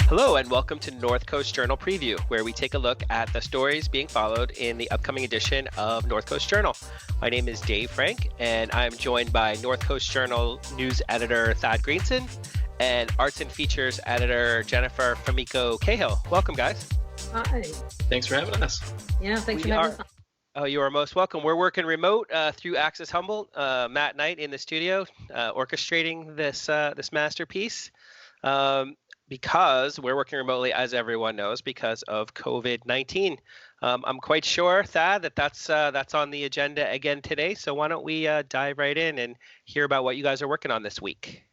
Hello and welcome to North Coast Journal Preview, where we take a look at the stories being followed in the upcoming edition of North Coast Journal. My name is Dave Frank, and I'm joined by North Coast Journal news editor Thad Greenson and arts and features editor Jennifer Famico Cahill. Welcome, guys. Hi. Thanks for having us. Yeah, thanks for having us. Oh, you are most welcome. We're working remote through Access Humboldt. Matt Knight in the studio orchestrating this masterpiece. Because we're working remotely, as everyone knows, because of COVID-19. I'm quite sure, Thad, that's on the agenda again today. So why don't we dive right in and hear about what you guys are working on this week?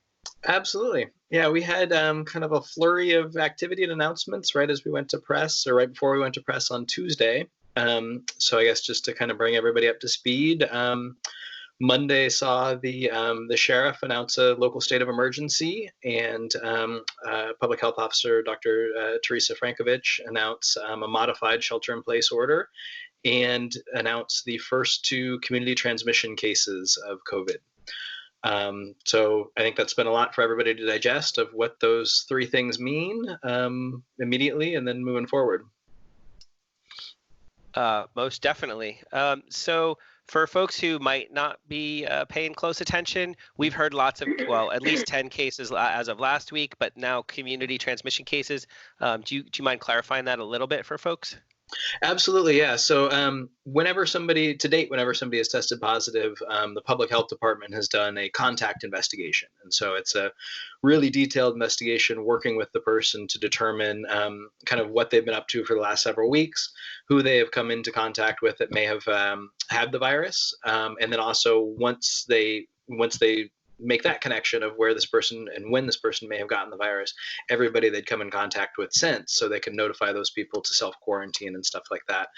Absolutely. Yeah, we had kind of a flurry of activity and announcements right as we went to press, or right before we went to press on Tuesday. So I guess just to kind of bring everybody up to speed, Monday saw the sheriff announce a local state of emergency, and Public Health Officer Dr. Teresa Frankovich announce a modified shelter-in-place order and announce the first 2 community transmission cases of COVID. So I think that's been a lot for everybody to digest of what those 3 things mean immediately and then moving forward. Most definitely. So for folks who might not be paying close attention, we've heard lots of, well, at least 10 cases as of last week, but now community transmission cases. Do you mind clarifying that a little bit for folks? Absolutely, yeah. So whenever somebody has tested positive, the public health department has done a contact investigation. And so it's a really detailed investigation working with the person to determine kind of what they've been up to for the last several weeks, who they have come into contact with that may have had the virus. And then also once they make that connection of where this person and when this person may have gotten the virus, everybody they'd come in contact with since, so they can notify those people to self-quarantine and stuff like that.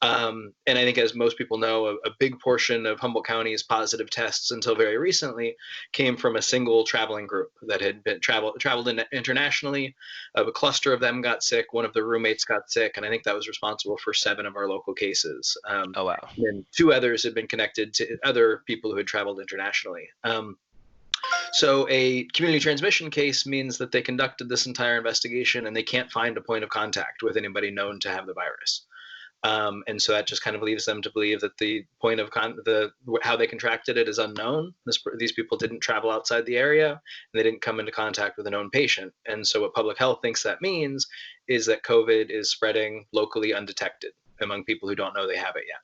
And I think, as most people know, a big portion of Humboldt County's positive tests until very recently came from a single traveling group that had been traveled internationally. A cluster of them got sick. One of the roommates got sick, and I think that was responsible for 7 of our local cases. Oh, wow. And 2 others had been connected to other people who had traveled internationally. So a community transmission case means that they conducted this entire investigation and they can't find a point of contact with anybody known to have the virus. And so that just kind of leaves them to believe that the point of how they contracted it is unknown. These people didn't travel outside the area, and they didn't come into contact with a known patient. And so what public health thinks that means is that COVID is spreading locally undetected among people who don't know they have it yet.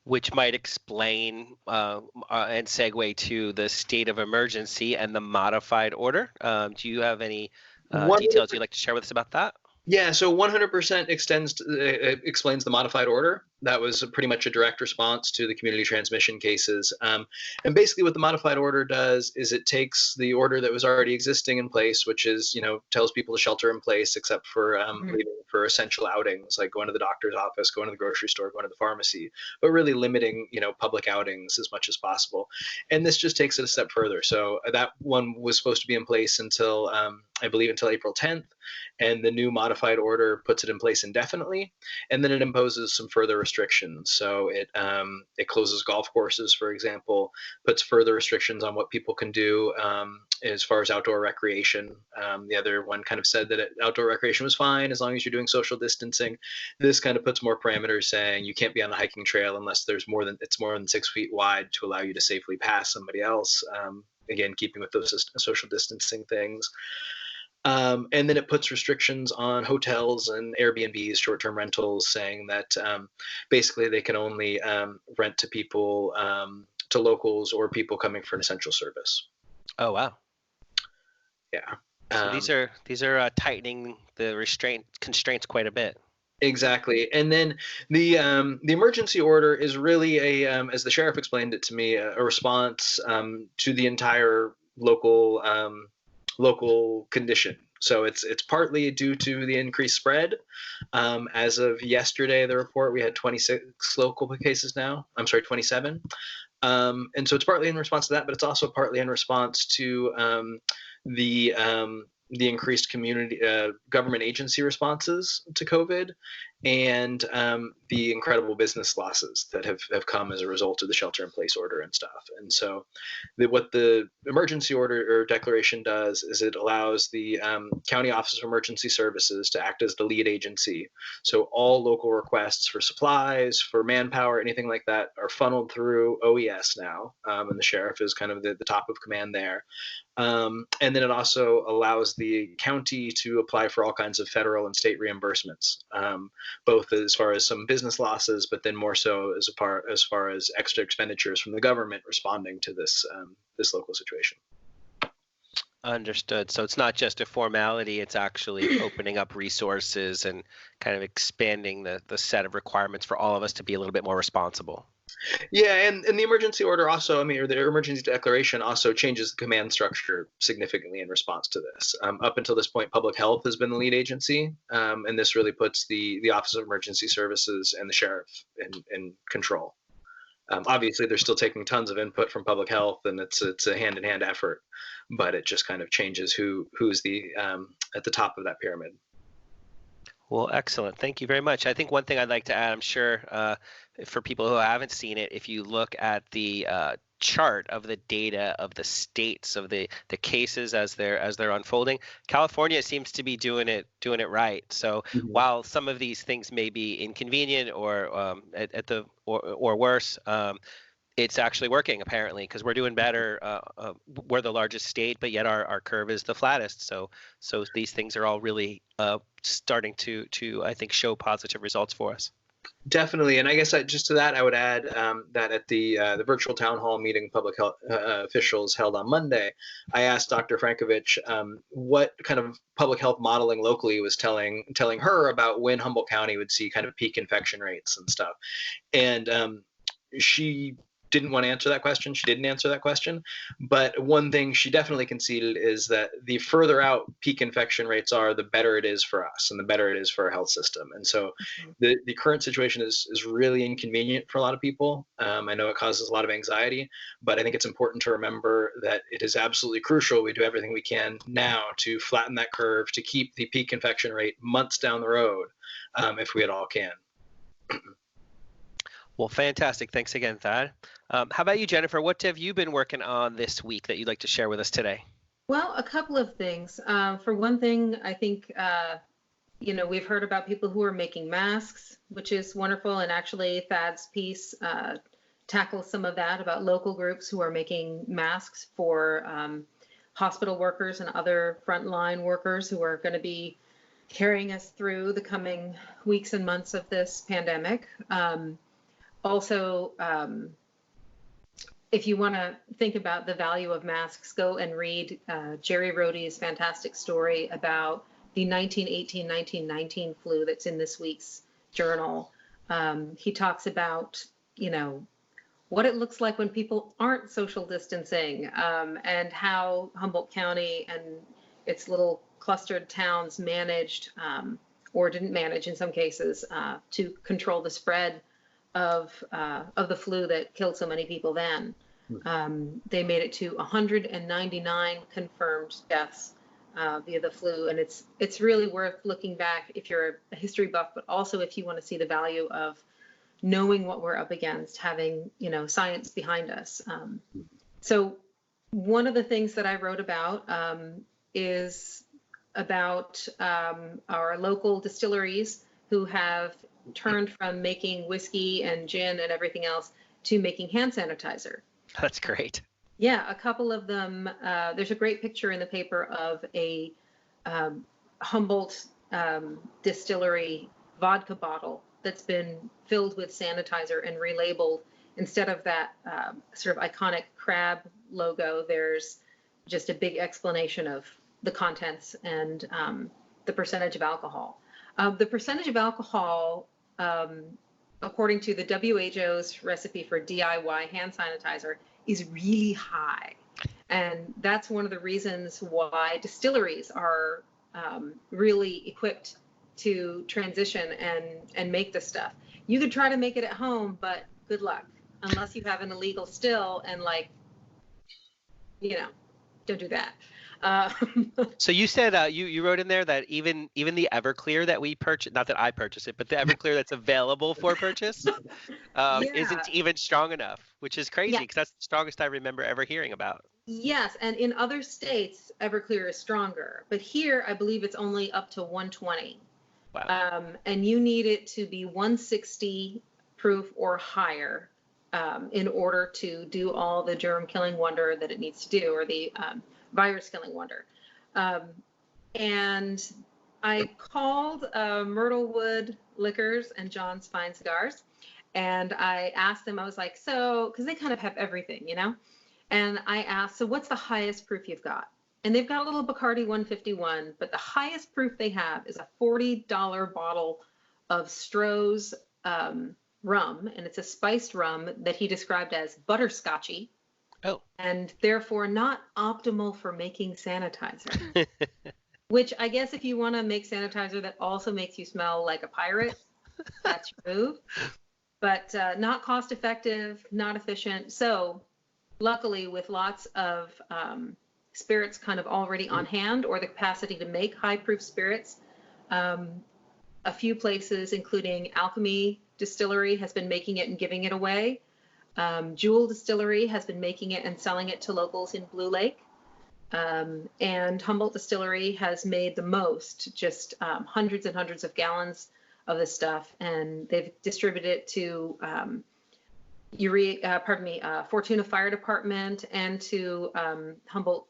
Which might explain and segue to the state of emergency and the modified order. Do you have any details you'd like to share with us about that? Yeah, so 100% explains the modified order. That was pretty much a direct response to the community transmission cases. And basically what the modified order does is it takes the order that was already existing in place, which is, tells people to shelter in place except for leaving for essential outings, like going to the doctor's office, going to the grocery store, going to the pharmacy, but really limiting, public outings as much as possible. And this just takes it a step further. So that one was supposed to be in place until, I believe, until April 10th. And the new modified order puts it in place indefinitely, and then it imposes some further restrictions. So it closes golf courses, for example, puts further restrictions on what people can do as far as outdoor recreation. The other one kind of said that outdoor recreation was fine as long as you're doing social distancing. This kind of puts more parameters, saying you can't be on a hiking trail unless it's more than 6 feet wide to allow you to safely pass somebody else. Again, keeping with those social distancing things. And then it puts restrictions on hotels and Airbnbs, short-term rentals, saying that basically they can only rent to people, to locals or people coming for an essential service. Oh, wow. Yeah. So these are tightening the constraints quite a bit. Exactly. And then the emergency order is really as the sheriff explained it to me, a response to the entire local condition. So it's partly due to the increased spread. As of yesterday, the report, we had 26 local cases now. I'm sorry, 27. And so it's partly in response to that, but it's also partly in response to the the increased community government agency responses to COVID, and the incredible business losses that have come as a result of the shelter-in-place order and stuff. And so, what the emergency order or declaration does is it allows the County Office of Emergency Services to act as the lead agency. So all local requests for supplies, for manpower, anything like that are funneled through OES now, and the sheriff is kind of the top of command there. And then it also allows the county to apply for all kinds of federal and state reimbursements, both as far as some business losses, but then more so as far as extra expenditures from the government responding to this local situation. Understood. So it's not just a formality, it's actually opening up resources and kind of expanding the set of requirements for all of us to be a little bit more responsible. Yeah, and the emergency order also, or the emergency declaration also changes the command structure significantly in response to this. Up until this point, public health has been the lead agency, and this really puts the Office of Emergency Services and the sheriff in control. Obviously, they're still taking tons of input from public health, and it's a hand-in-hand effort, but it just kind of changes who's at the top of that pyramid. Well, excellent. Thank you very much. I think one thing I'd like to add, I'm sure for people who haven't seen it, if you look at the chart of the data of the states of the cases as they're unfolding, California seems to be doing it right. So while some of these things may be inconvenient or or worse, it's actually working apparently, because we're doing better. We're the largest state, but yet our curve is the flattest. So these things are all really starting to I think show positive results for us. Definitely, and I guess just to that, I would add that at the virtual town hall meeting public health officials held on Monday, I asked Dr. Frankovich what kind of public health modeling locally was telling her about when Humboldt County would see kind of peak infection rates and stuff, and she didn't want to answer that question. She didn't answer that question. But one thing she definitely conceded is that the further out peak infection rates are, the better it is for us and the better it is for our health system. And so the current situation is really inconvenient for a lot of people. I know it causes a lot of anxiety, but I think it's important to remember that it is absolutely crucial we do everything we can now to flatten that curve, to keep the peak infection rate months down the road, if we at all can. Well, fantastic. Thanks again, Thad. How about you, Jennifer? What have you been working on this week that you'd like to share with us today? Well, a couple of things. For one thing, I think, we've heard about people who are making masks, which is wonderful. And actually, Thad's piece tackles some of that about local groups who are making masks for hospital workers and other frontline workers who are going to be carrying us through the coming weeks and months of this pandemic. Also, if you want to think about the value of masks, go and read Jerry Rohde's fantastic story about the 1918-1919 flu that's in this week's journal. He talks about, what it looks like when people aren't social distancing, and how Humboldt County and its little clustered towns managed, or didn't manage in some cases, to control the spread of the flu that killed so many people then. They made it to 199 confirmed deaths via the flu, and it's really worth looking back if you're a history buff, but also if you want to see the value of knowing what we're up against, having science behind us. So one of the things that I wrote about is about our local distilleries who have turned from making whiskey and gin and everything else to making hand sanitizer. That's great. Yeah, a couple of them. There's a great picture in the paper of a Humboldt distillery vodka bottle that's been filled with sanitizer and relabeled. Instead of that sort of iconic crab logo, there's just a big explanation of the contents and the percentage of alcohol. The percentage of alcohol, according to the WHO's recipe for DIY hand sanitizer, is really high. And that's one of the reasons why distilleries are really equipped to transition and make this stuff. You could try to make it at home, but good luck, unless you have an illegal still and don't do that. So you said you wrote in there that even the Everclear that we purchased, not that I purchased it, but the Everclear that's available for purchase Yeah. isn't even strong enough, which is crazy Yeah. because that's the strongest I remember ever hearing about. Yes, and in other states, Everclear is stronger, but here I believe it's only up to 120. Wow. And you need it to be 160 proof or higher in order to do all the germ killing wonder that it needs to do, or the virus killing wonder. And I called Myrtlewood Liquors and John's Fine Cigars, and I asked them, I was like, so, because they kind of have everything, you know? And I asked, so what's the highest proof you've got? And they've got a little Bacardi 151, but the highest proof they have is a $40 bottle of Stroh's rum, and it's a spiced rum that he described as butterscotchy. Oh. And therefore not optimal for making sanitizer. Which I guess if you want to make sanitizer that also makes you smell like a pirate, that's your move. But not cost effective, not efficient. So luckily, with lots of spirits kind of already on hand, or the capacity to make high proof spirits, a few places, including Alchemy Distillery, has been making it and giving it away. Jewel Distillery has been making it and selling it to locals in Blue Lake. And Humboldt Distillery has made the most, just hundreds and hundreds of gallons of this stuff, and they've distributed it to Fortuna Fire Department and to Humboldt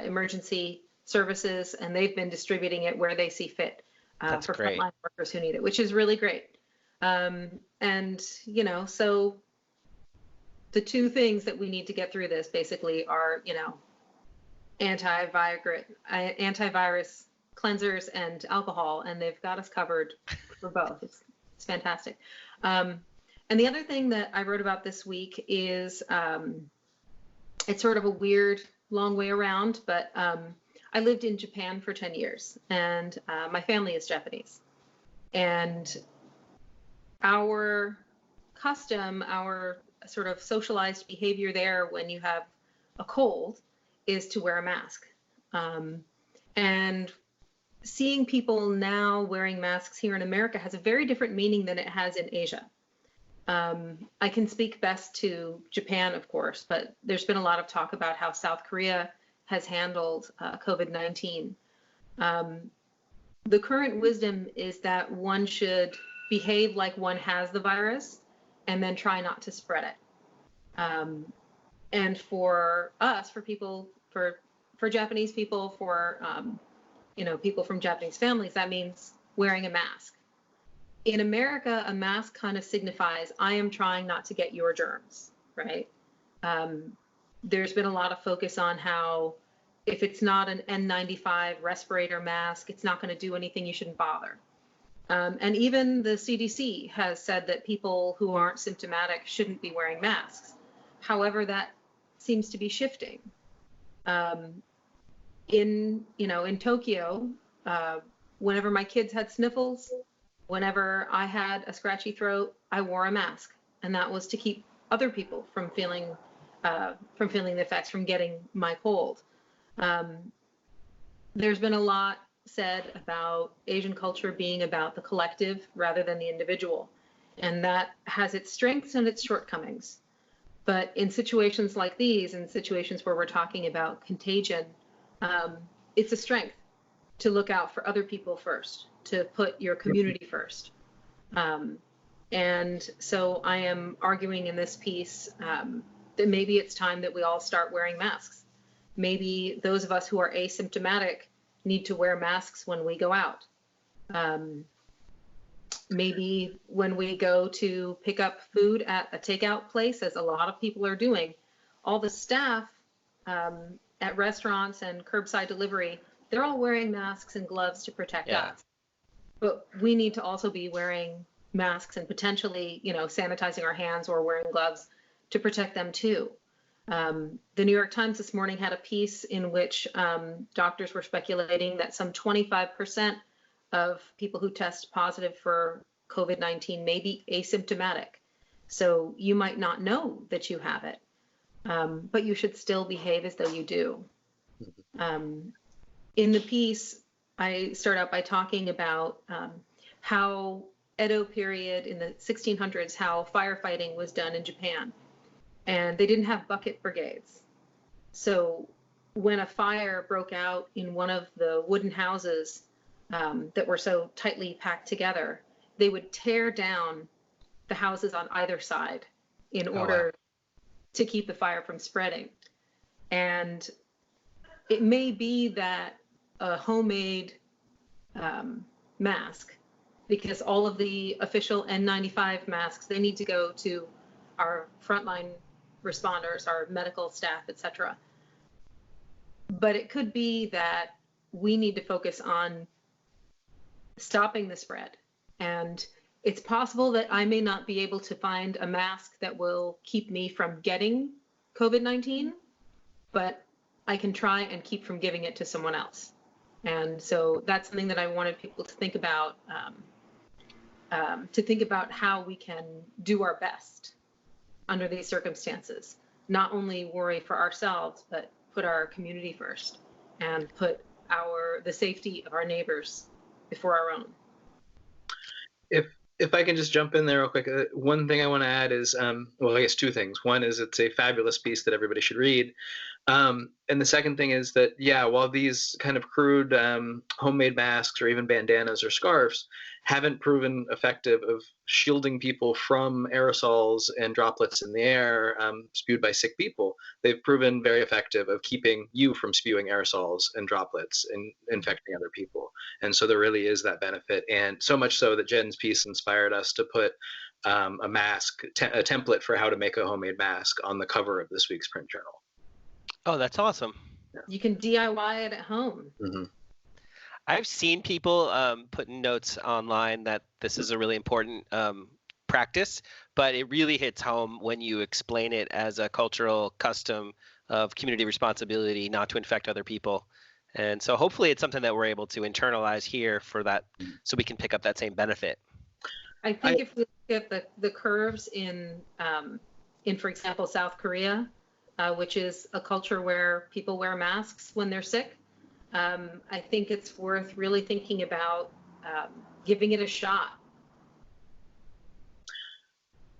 Emergency Services, and they've been distributing it where they see fit for frontline workers who need it, which is really great. And, you know, so the two things that we need to get through this basically are, you know, antivirus cleansers and alcohol, and they've got us covered for both. It's fantastic. And the other thing that I wrote about this week is it's sort of a weird long way around, but I lived in Japan for 10 years, and my family is Japanese. And our custom, our sort of socialized behavior there when you have a cold is to wear a mask. And seeing people now wearing masks here in America has a very different meaning than it has in Asia. I can speak best to Japan, of course, but there's been a lot of talk about how South Korea has handled COVID-19. The current wisdom is that one should behave like one has the virus and then try not to spread it. And for us, for people, for Japanese people, for you know, people from Japanese families, that means wearing a mask. In America, a mask kind of signifies I am trying not to get your germs, right? There's been a lot of focus on how if it's not an N95 respirator mask, it's not going to do anything, you shouldn't bother. And even the CDC has said that people who aren't symptomatic shouldn't be wearing masks. However, that seems to be shifting. In Tokyo, whenever my kids had sniffles, whenever I had a scratchy throat, I wore a mask, and that was to keep other people from feeling the effects, from getting my cold. There's been a lot said about Asian culture being about the collective rather than the individual, and that has its strengths and its shortcomings. But in situations like these, in situations where we're talking about contagion, it's a strength to look out for other people first, to put your community first. And so I am arguing in this piece that maybe it's time that we all start wearing masks. Maybe those of us who are asymptomatic need to wear masks when we go out. Maybe when we go to pick up food at a takeout place, as a lot of people are doing, all the staff at restaurants and curbside delivery, they're all wearing masks and gloves to protect us. But we need to also be wearing masks and potentially, you know, sanitizing our hands or wearing gloves to protect them too. The New York Times this morning had a piece in which doctors were speculating that some 25% of people who test positive for COVID-19 may be asymptomatic. So you might not know that you have it, but you should still behave as though you do. In the piece, I start out by talking about how Edo period in the 1600s, how firefighting was done in Japan. And they didn't have bucket brigades. So when a fire broke out in one of the wooden houses that were so tightly packed together, they would tear down the houses on either side in order to keep the fire from spreading. And it may be that a homemade mask, because all of the official N95 masks, they need to go to our frontline responders, our medical staff, etc. But it could be that we need to focus on stopping the spread. And it's possible that I may not be able to find a mask that will keep me from getting COVID-19, but I can try and keep from giving it to someone else. And so that's something that I wanted people to think about how we can do our best under these circumstances. Not only worry for ourselves, but put our community first and put the safety of our neighbors before our own. If I can just jump in there real quick, one thing I want to add is, well, I guess two things. One is it's a fabulous piece that everybody should read. And the second thing is that, yeah, while these kind of crude homemade masks or even bandanas or scarves haven't proven effective of shielding people from aerosols and droplets in the air spewed by sick people, they've proven very effective of keeping you from spewing aerosols and droplets and infecting other people. And so there really is that benefit. And so much so that Jen's piece inspired us to put a mask, a template for how to make a homemade mask on the cover of this week's print journal. Oh, that's awesome. You can DIY it at home. Mm-hmm. I've seen people putting notes online that this is a really important practice, but it really hits home when you explain it as a cultural custom of community responsibility not to infect other people. And so hopefully it's something that we're able to internalize here for that, so we can pick up that same benefit. I think if we look at the curves in, for example, South Korea, which is a culture where people wear masks when they're sick, I think it's worth really thinking about giving it a shot.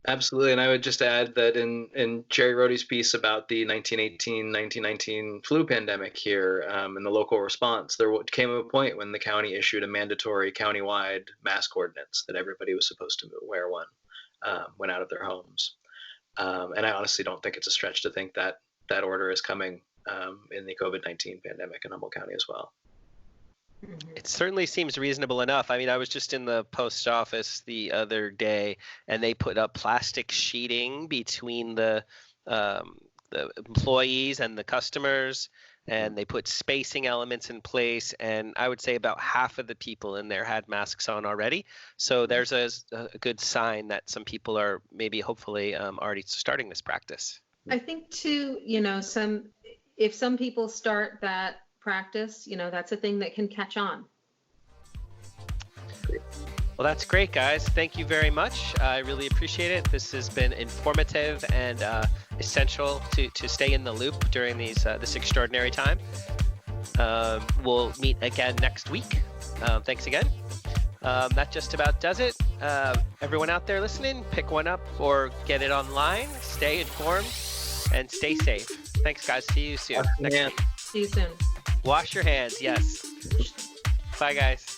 Absolutely. And I would just add that in Jerry Rohde's piece about the 1918-1919 flu pandemic here and the local response, there came a point when the county issued a mandatory countywide mask ordinance that everybody was supposed to wear one when out of their homes. And I honestly don't think it's a stretch to think that that order is coming in the COVID-19 pandemic in Humboldt County as well. It certainly seems reasonable enough. I mean, I was just in the post office the other day, and they put up plastic sheeting between the employees and the customers, and they put spacing elements in place. And I would say about half of the people in there had masks on already. So there's a good sign that some people are maybe hopefully already starting this practice. I think too, if some people start that practice, that's a thing that can catch on. Well, that's great, guys. Thank you very much. I really appreciate it. This has been informative and essential to stay in the loop during this extraordinary time. We'll meet again next week. Thanks again. That just about does it. Everyone out there listening, pick one up or get it online. Stay informed and stay safe. Thanks, guys. See you soon. See you soon. Wash your hands. Yes. Bye, guys.